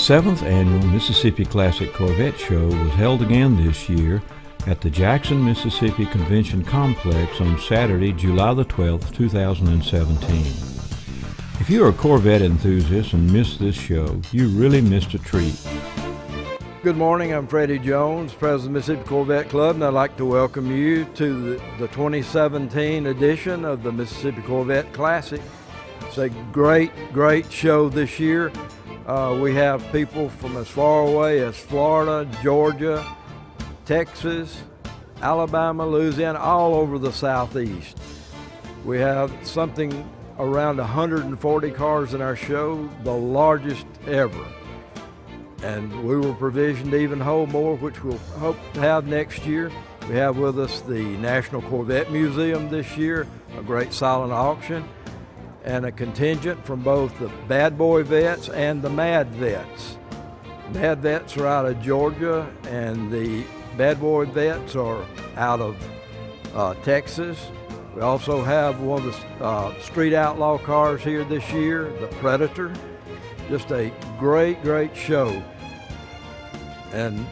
7th Annual Mississippi Classic Corvette Show was held again this year at the Jackson, Mississippi Convention Complex on Saturday, July the 12th, 2017. If you are a Corvette enthusiast and missed this show, you really missed a treat. Good morning, I'm Freddie Jones, President of the Mississippi Corvette Club, and I'd like to welcome you to the 2017 edition of the Mississippi Corvette Classic. It's a great show this year. We have people from as far away as Florida, Georgia, Texas, Alabama, Louisiana, all over the Southeast. We have something around 140 cars in our show, the largest ever. And we will provision to even hold more, which we'll hope to have next year. We have with us the National Corvette Museum this year, a great silent auction, and a contingent from both the Bad Boy Vets and the Mad Vets. Mad Vets are out of Georgia, and the Bad Boy Vets are out of Texas. We also have one of the street outlaw cars here this year, the Predator. Just a great show. And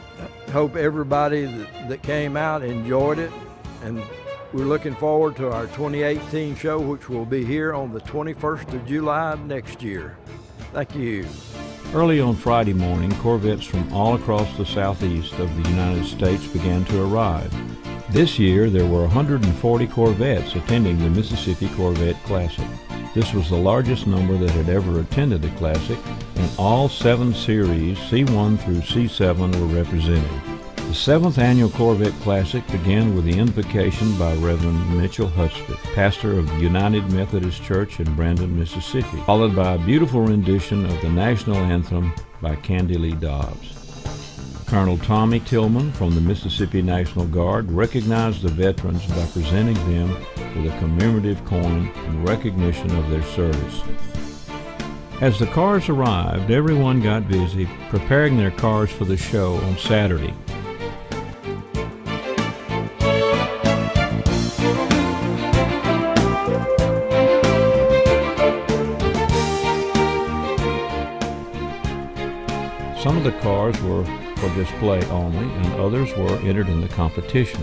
hope everybody that came out enjoyed it. And we're looking forward to our 2018 show, which will be here on the 21st of July next year. Thank you. Early on Friday morning, Corvettes from all across the southeast of the United States began to arrive. This year, there were 140 Corvettes attending the Mississippi Corvette Classic. This was the largest number that had ever attended the Classic, and all 7 series, C1 through C7, were represented. The 7th Annual Corvette Classic began with the invocation by Reverend Mitchell Hudspeth, pastor of the United Methodist Church in Brandon, Mississippi, followed by a beautiful rendition of the national anthem by Candy Lee Dobbs. Colonel Tommy Tillman from the Mississippi National Guard recognized the veterans by presenting them with a commemorative coin in recognition of their service. As the cars arrived, everyone got busy preparing their cars for the show on Saturday. Some of the cars were for display only, and others were entered in the competition.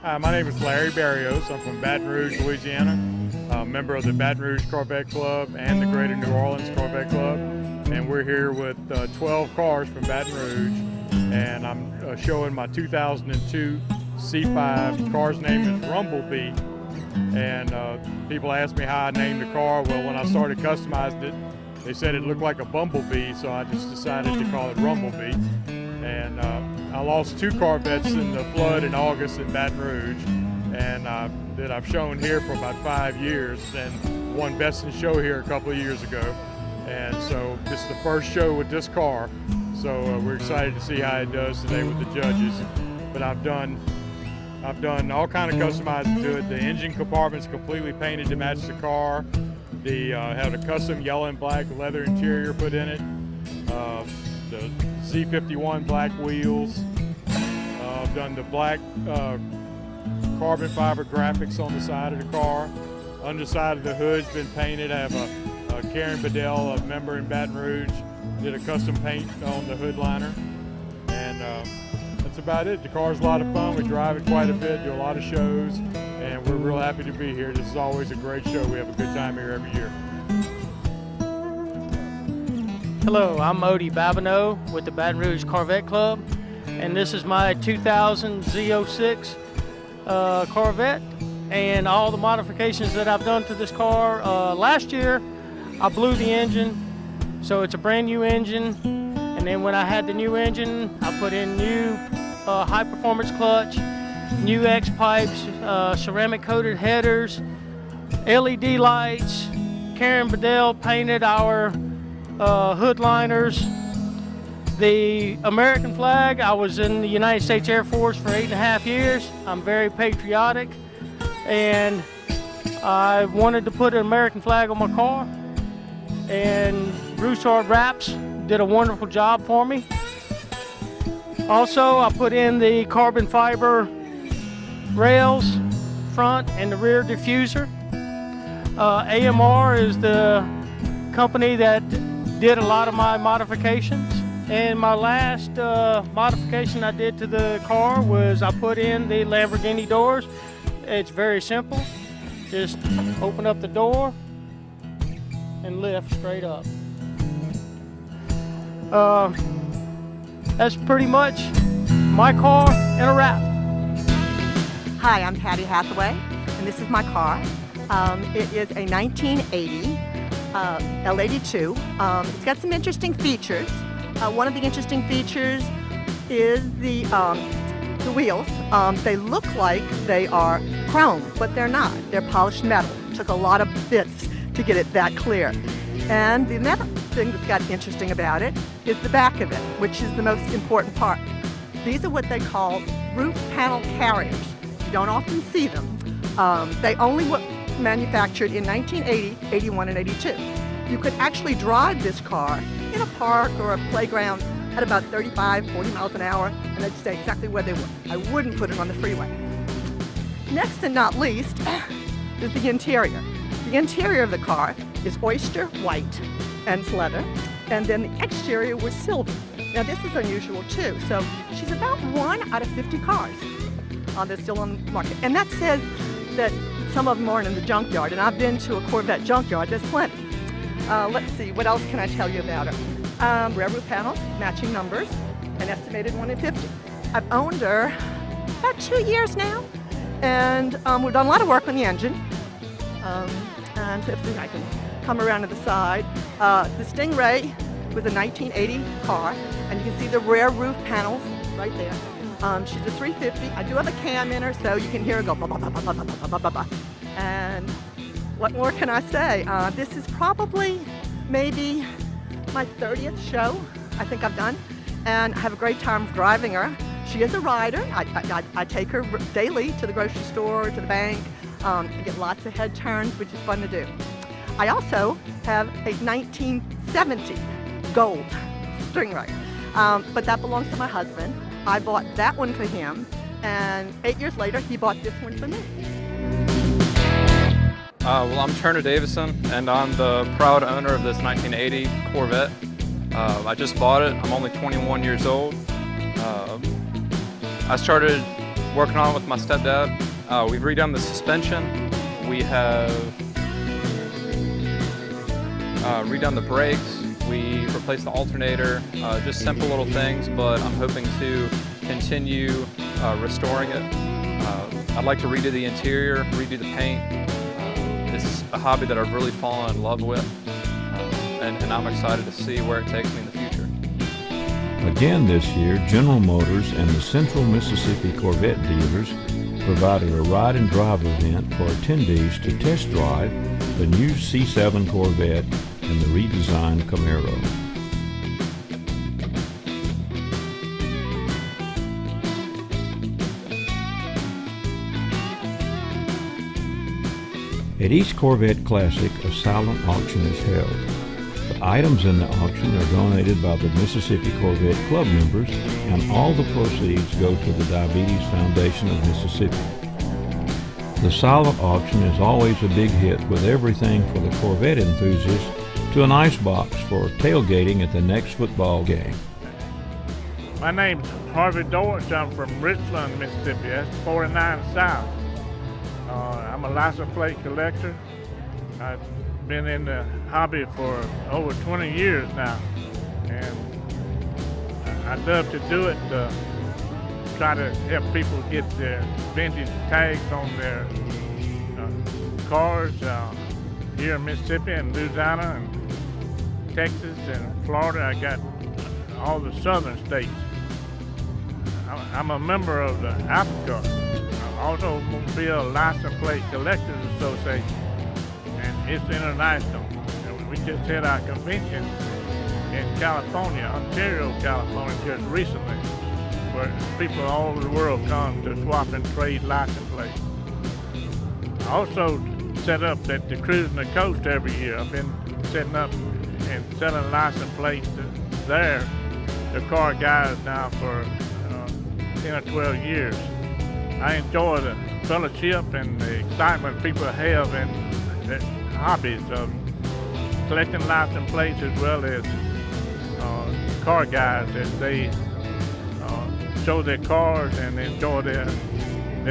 Hi, my name is Larry Barrios. I'm from Baton Rouge, Louisiana. I'm a member of the Baton Rouge Corvette Club and the Greater New Orleans Corvette Club. And we're here with 12 cars from Baton Rouge. And I'm showing my 2002 C5. The car's name is Rumblebee. And people ask me how I named the car. Well, when I started customizing it, they said it looked like a bumblebee, so I just decided to call it Rumblebee. And I lost 2 Corvettes in the flood in August in Baton Rouge, and that I've shown here for about 5 years, and won Best in Show here a couple of years ago. And so this is the first show with this car, so we're excited to see how it does today with the judges. But I've done all kind of customizing to it. The engine compartment's completely painted to match the car. Have a custom yellow and black leather interior put in it. The Z51 black wheels. I've done the black carbon fiber graphics on the side of the car. Underside of the hood's been painted. I have a Karen Bedell, a member in Baton Rouge, did a custom paint on the hood liner. And that's about it. The car's a lot of fun. We drive it quite a bit, do a lot of shows, and we're real happy to be here. This is always a great show. We have a good time here every year. Hello, I'm Odie Babineau with the Baton Rouge Corvette Club, and this is my 2000 Z06 Corvette, and all the modifications that I've done to this car. Last year, I blew the engine, so it's a brand new engine, and then when I had the new engine, I put in new high-performance clutch, new X-pipes, ceramic-coated headers, LED lights. Karen Bedell painted our hood liners. The American flag, I was in the United States Air Force for 8.5 years. I'm very patriotic. and I wanted to put an American flag on my car, and Broussard Wraps did a wonderful job for me. Also, I put in the carbon fiber rails, front and the rear diffuser. AMR is the company that did a lot of my modifications. And my last modification I did to the car was I put in the Lamborghini doors. It's very simple. Just open up the door and lift straight up. That's pretty much my car in a wrap. Hi, I'm Patty Hathaway, and this is my car. It is a 1980 L82. It's got some interesting features. One of the interesting features is the wheels. They look like they are chrome, but they're not. They're polished metal. It took a lot of bits to get it that clear. And the other thing that's got interesting about it is the back of it, which is the most important part. These are what they call roof panel carriers. You don't often see them. They only were manufactured in 1980, 81, and 82. You could actually drive this car in a park or a playground at about 35, 40 miles an hour, and they'd stay exactly where they were. I wouldn't put it on the freeway. Next and not least is the interior. The interior of the car is oyster white and it's leather, and then the exterior was silver. Now this is unusual too, so she's about 1 out of 50 cars that's still on the market. And that says that some of them aren't in the junkyard, and I've been to a Corvette junkyard, there's plenty. Let's see, what else can I tell you about her? Rear roof panels, matching numbers, an estimated 1 in 50. I've owned her about 2 years now, and we've done a lot of work on the engine. And if I can come around to the side, the Stingray was a 1980 car, and you can see the rear roof panels right there. She's a 350. I do have a cam in her, so you can hear her go blah, blah, blah, blah, blah, blah, blah, blah, blah. And what more can I say? This is probably maybe my 30th show I think I've done, and I have a great time driving her. She is a rider. I take her daily to the grocery store, to the bank. I get lots of head turns, which is fun to do. I also have a 1970 gold Stingray, but that belongs to my husband. I bought that one for him, and 8 years later, he bought this one for me. Well, I'm Turner Davison, and I'm the proud owner of this 1980 Corvette. I just bought it. I'm only 21 years old. I started working on it with my stepdad. We've redone the suspension. We have redone the brakes. We replaced the alternator. Just simple little things, but I'm hoping to continue restoring it. I'd like to redo the interior, redo the paint. It's a hobby that I've really fallen in love with, and I'm excited to see where it takes me in the future. Again this year, General Motors and the Central Mississippi Corvette dealers provided a ride and drive event for attendees to test drive the new C7 Corvette and the redesigned Camaro. At each Corvette Classic, a silent auction is held. The items in the auction are donated by the Mississippi Corvette Club members, and all the proceeds go to the Diabetes Foundation of Mississippi. The silent auction is always a big hit, with everything for the Corvette enthusiast to an icebox for tailgating at the next football game. My name's Harvey Dortch. I'm from Richland, Mississippi. That's 49 South. I'm a license plate collector. I've been in the hobby for over 20 years now, and I love to do it to try to help people get their vintage tags on their cars here in Mississippi and Louisiana and Texas and Florida. I got all the southern states. I'm a member of the APCA, Automobile License Plate Collectors Association, and it's international. And we just had our convention in California, Ontario, California, just recently, where people all over the world come to swap and trade license plates. Also set up at the Cruising the Coast every year. I've been setting up and selling license plates there. The car guys now for 10 or 12 years. I enjoy the fellowship and the excitement people have in their hobbies of collecting license plates as well as car guys as they show their cars and enjoy their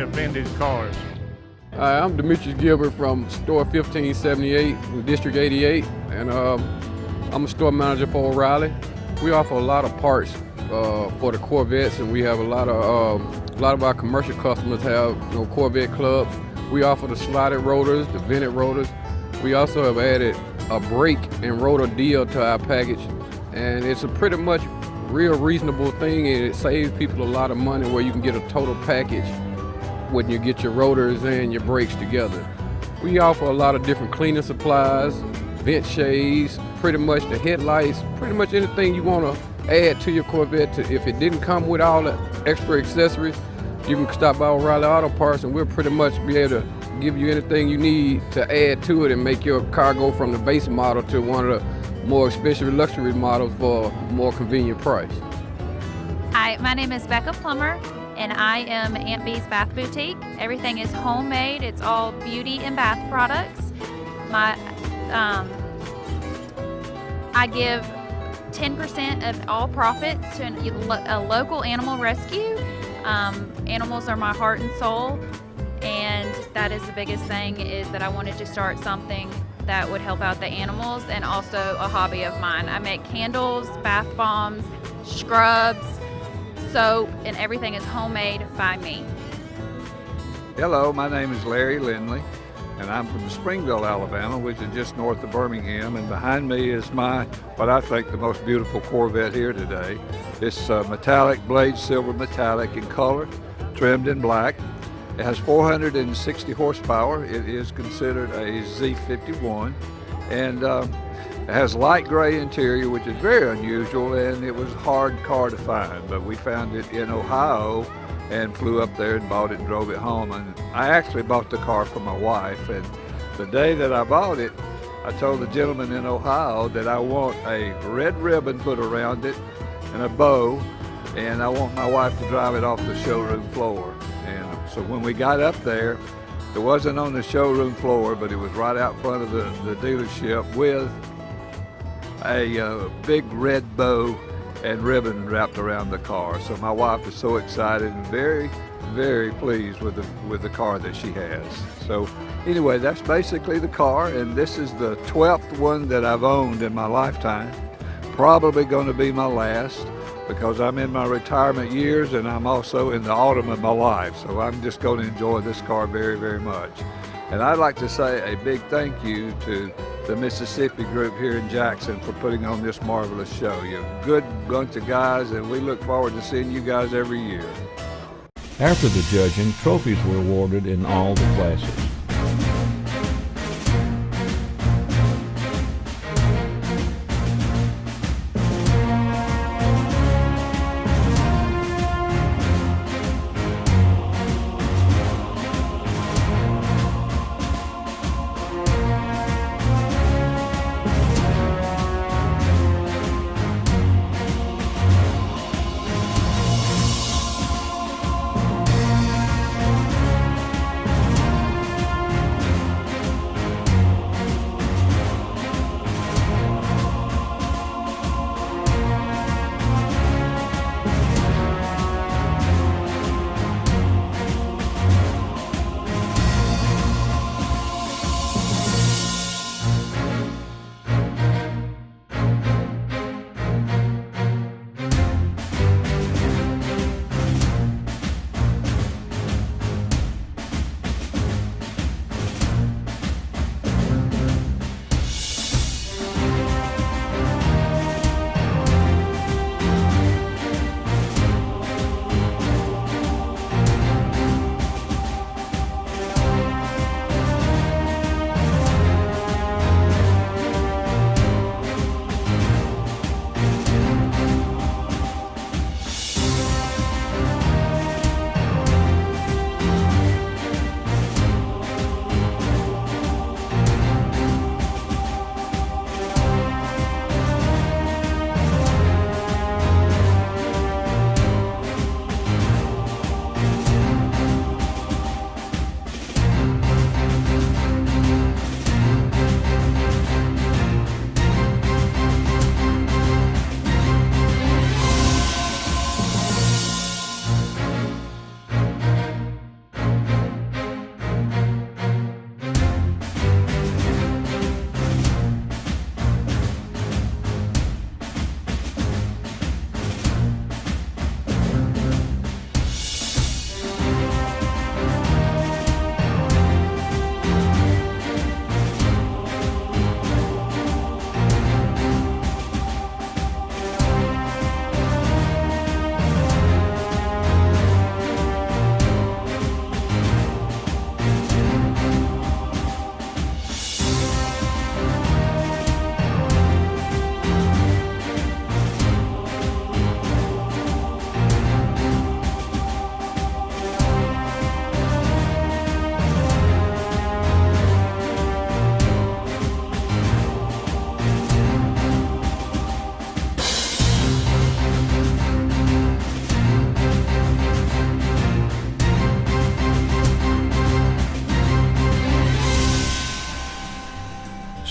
vintage cars. Hi, I'm Demetrius Gilbert from store 1578 in District 88, and I'm a store manager for O'Reilly. We offer a lot of parts for the Corvettes, and we have a lot of our commercial customers have Corvette clubs. We offer the slotted rotors, the vented rotors. We also have added a brake and rotor deal to our package, and it's a pretty much real reasonable thing, and it saves people a lot of money where you can get a total package when you get your rotors and your brakes together. We offer a lot of different cleaning supplies, vent shades, pretty much the headlights, pretty much anything you want to add to your Corvette. If it didn't come with all the extra accessories, you can stop by O'Reilly Auto Parts and we'll pretty much be able to give you anything you need to add to it and make your car go from the base model to one of the more expensive luxury models for a more convenient price. Hi, my name is Becca Plummer, and I am Aunt Bee's Bath Boutique. Everything is homemade. It's all beauty and bath products. I give 10% of all profits to a local animal rescue. Animals are my heart and soul, and that is the biggest thing, is that I wanted to start something that would help out the animals and also a hobby of mine. I make candles, bath bombs, scrubs, soap, and everything is homemade by me. Hello, my name is Larry Lindley, and I'm from Springville, Alabama, which is just north of Birmingham, and behind me is what I think the most beautiful Corvette here today. It's metallic blade, silver metallic in color, trimmed in black. It has 460 horsepower. It is considered a Z51, and it has light gray interior, which is very unusual, and it was a hard car to find, but we found it in Ohio and flew up there and bought it and drove it home. And I actually bought the car for my wife, and the day that I bought it, I told the gentleman in Ohio that I want a red ribbon put around it and a bow, and I want my wife to drive it off the showroom floor. And so when we got up there, it wasn't on the showroom floor, but it was right out front of the dealership with a big red bow and ribbon wrapped around the car. So my wife is so excited and very, very pleased with the car that she has. So anyway, that's basically the car, and this is the 12th one that I've owned in my lifetime. Probably going to be my last, because I'm in my retirement years and I'm also in the autumn of my life. So I'm just going to enjoy this car very, very much. And I'd like to say a big thank you to the Mississippi group here in Jackson for putting on this marvelous show. You're a good bunch of guys, and we look forward to seeing you guys every year. After the judging, trophies were awarded in all the classes.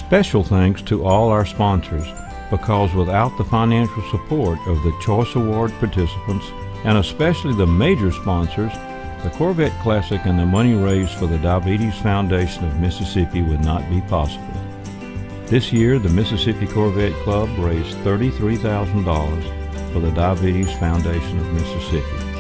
Special thanks to all our sponsors, because without the financial support of the Choice Award participants, and especially the major sponsors, the Corvette Classic and the money raised for the Diabetes Foundation of Mississippi would not be possible. This year, the Mississippi Corvette Club raised $33,000 for the Diabetes Foundation of Mississippi.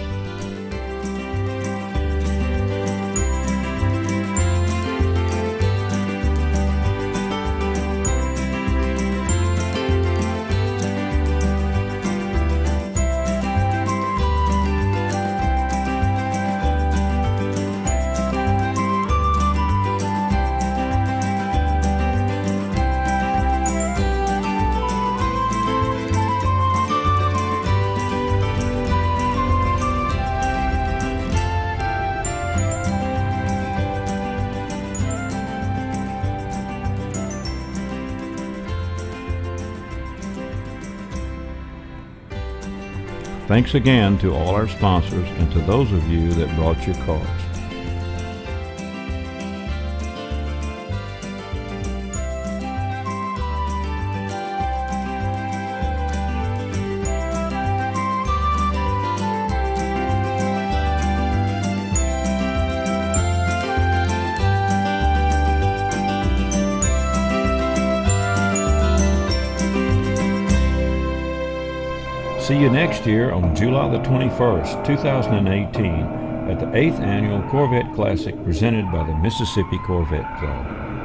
Thanks again to all our sponsors and to those of you that brought your cars. See you next year on July the 21st, 2018 at the 8th Annual Corvette Classic presented by the Mississippi Corvette Club.